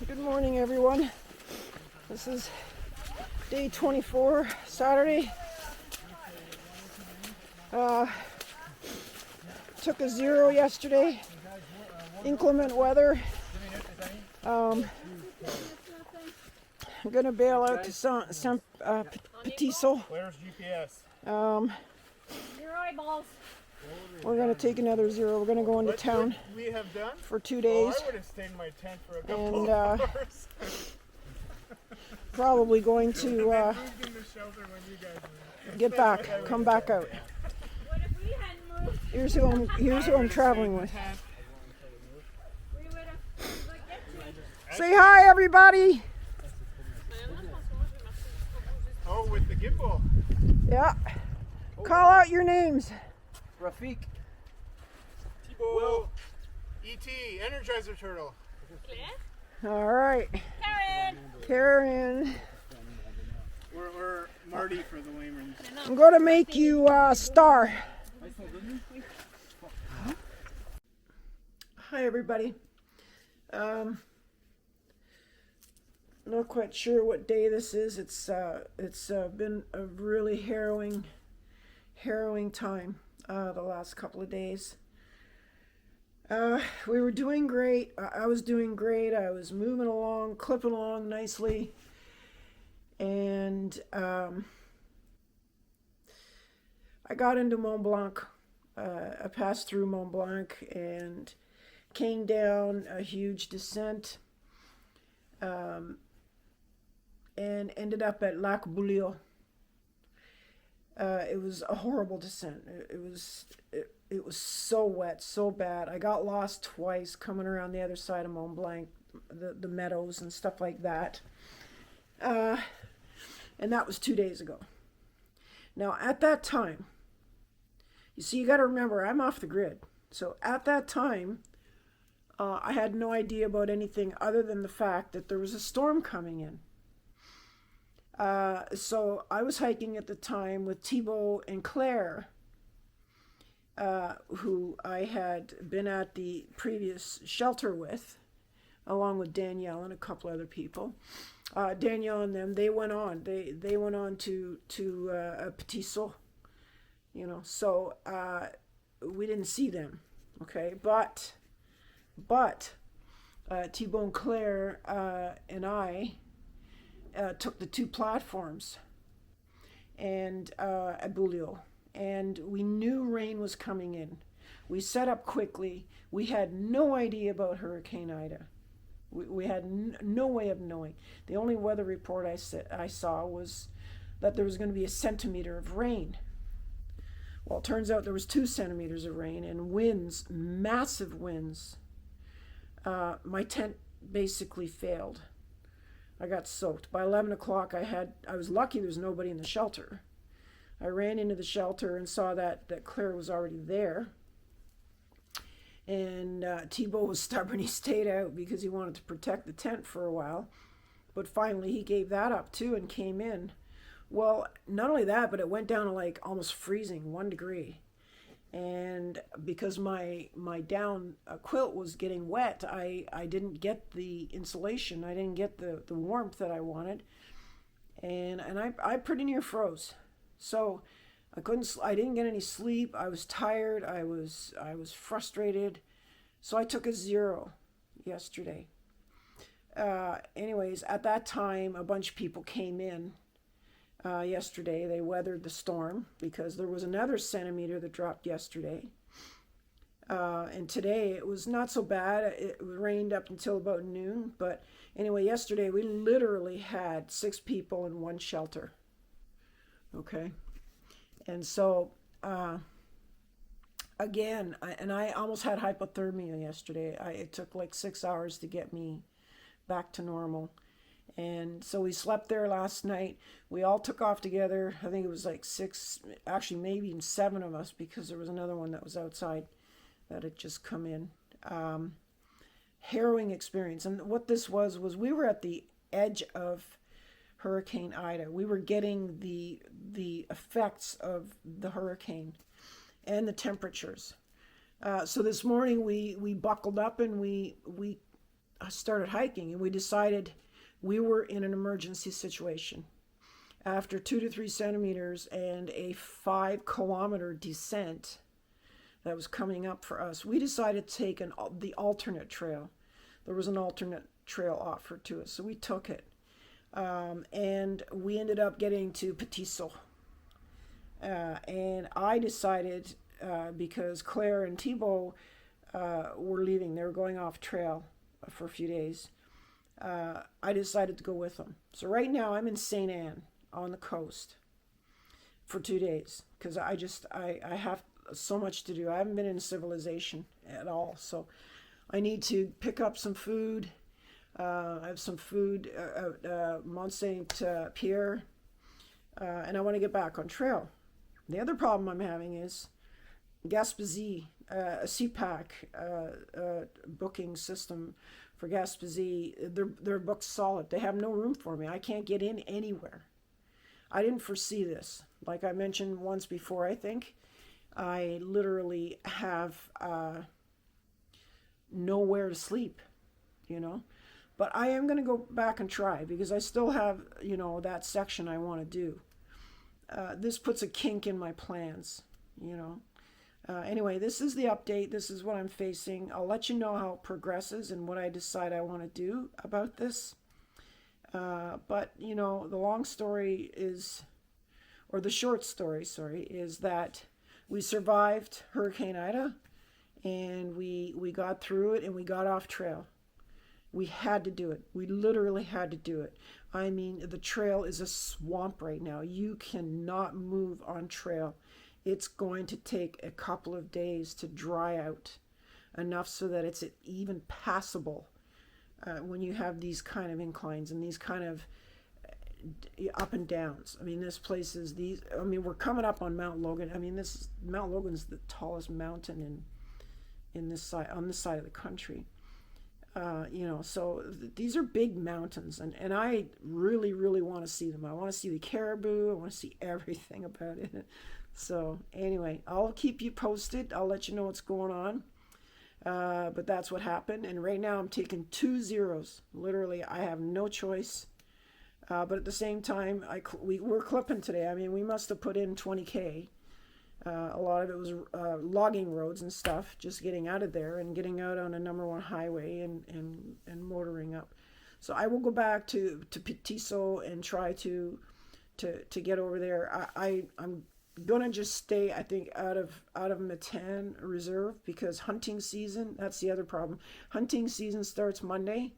Good morning, everyone. This is day 24, Saturday. Took a 0 yesterday. Inclement weather. I'm gonna bail out to Petit-Sault. Where's GPS? Your eyeballs. We're gonna take another 0. We're gonna go into town We have done for 2 days. I would have stayed in my tent for a couple And of hours. probably going to Moved in the shelter when you guys were. get back, come back out. What if we hadn't moved? Here's who I'm traveling with. We would have. Say hi, everybody. Oh, with the gimbal. Yeah. Call out your names. Rafik. Will. ET, Energizer Turtle. All right. Karen. Karen. We're Marty for the Waymans. I'm going to make you a star. Hi, everybody. Not quite sure what day this is. It's been a really harrowing time the last couple of days. We were doing great. I was doing great. I was moving along, clipping along nicely. And I got into Mont Blanc. I passed through Mont Blanc and came down a huge descent and ended up at Lac Beaulieu. It was a horrible descent. It was so wet, so bad. I got lost twice coming around the other side of Mont Blanc, the meadows and stuff like that. And that was 2 days ago. Now, at that time, you see, you got to remember, I'm off the grid. So at that time, I had no idea about anything other than the fact that there was a storm coming in. So I was hiking at the time with Thibault and Claire, who I had been at the previous shelter with, along with Danielle and a couple other people. Danielle and them, they went on. They went on to Petit-Sault, So we didn't see them, okay. But Thibault and Claire and I took the 2 platforms and at Beaulieu, and we knew rain was coming in. We set up quickly. We had no idea about Hurricane Ida. We had no way of knowing. The only weather report I saw was that there was going to be 1 centimeter of rain. Well, it turns out there was 2 centimeters of rain and winds, massive winds. My tent basically failed. I got soaked. By 11 o'clock, I was lucky there was nobody in the shelter. I ran into the shelter and saw that Claire was already there. And Thibault was stubborn. He stayed out because he wanted to protect the tent for a while. But finally, he gave that up too and came in. Well, not only that, but it went down to like almost freezing, 1 degree. And because my down quilt was getting wet, I didn't get the insulation. I didn't get the warmth that I wanted. And I pretty near froze. So I didn't get any sleep. I was tired. I was frustrated. So I took a 0 yesterday. Anyways, at that time, a bunch of people came in yesterday. They weathered the storm because there was another centimeter that dropped yesterday. And today it was not so bad. It rained up until about noon. But anyway, yesterday we literally had 6 people in 1 shelter. Okay. And so, again, I almost had hypothermia yesterday. It took like 6 hours to get me back to normal. And so we slept there last night. We all took off together. I think it was like 6, actually maybe even 7 of us, because there was another one that was outside that had just come in. Harrowing experience. And what this was we were at the edge of Hurricane Ida. We were getting the effects of the hurricane and the temperatures. So this morning we buckled up and we started hiking, and we decided we were in an emergency situation. After 2 to 3 centimeters and a 5 kilometer descent that was coming up for us, we decided to take the alternate trail. There was an alternate trail offered to us, so we took it. And we ended up getting to Petit-Sault. And I decided, because Claire and Thibault were leaving, they were going off trail for a few days, I decided to go with them. So right now I'm in St. Anne on the coast for 2 days because I have so much to do. I haven't been in civilization at all, so I need to pick up some food. I have some food at Mont Saint Pierre, and I want to get back on trail. The other problem I'm having is Gaspésie, a CPAC booking system for Gaspésie. They're booked solid. They have no room for me. I can't get in anywhere. I didn't foresee this. Like I mentioned once before, I think I literally have nowhere to sleep, you know. But I am going to go back and try because I still have, you know, that section I want to do. This puts a kink in my plans, you know. Anyway, this is the update. This is what I'm facing. I'll let you know how it progresses and what I decide I want to do about this. But, you know, the long story is, or the short story, sorry, is that we survived Hurricane Ida and we got through it and we got off trail. We had to do it. We literally had to do it. I mean, the trail is a swamp right now. You cannot move on trail. It's going to take a couple of days to dry out enough so that it's even passable when you have these kind of inclines and these kind of up and downs. I mean, this place is we're coming up on Mount Logan. I mean, Mount Logan's the tallest mountain on this side of the country. You know, so these are big mountains, and I really, really want to see them. I want to see the caribou. I want to see everything about it. So anyway, I'll keep you posted. I'll let you know what's going on. But that's what happened. And right now I'm taking 2 zeros. Literally, I have no choice. But at the same time, we're clipping today. I mean, we must have put in 20K. A lot of it was logging roads and stuff, just getting out of there and getting out on a #1 highway and motoring up. So I will go back to Petit-Sault and try to get over there. I'm gonna just stay, I think, out of Matan Reserve because hunting season, that's the other problem. Hunting season starts Monday,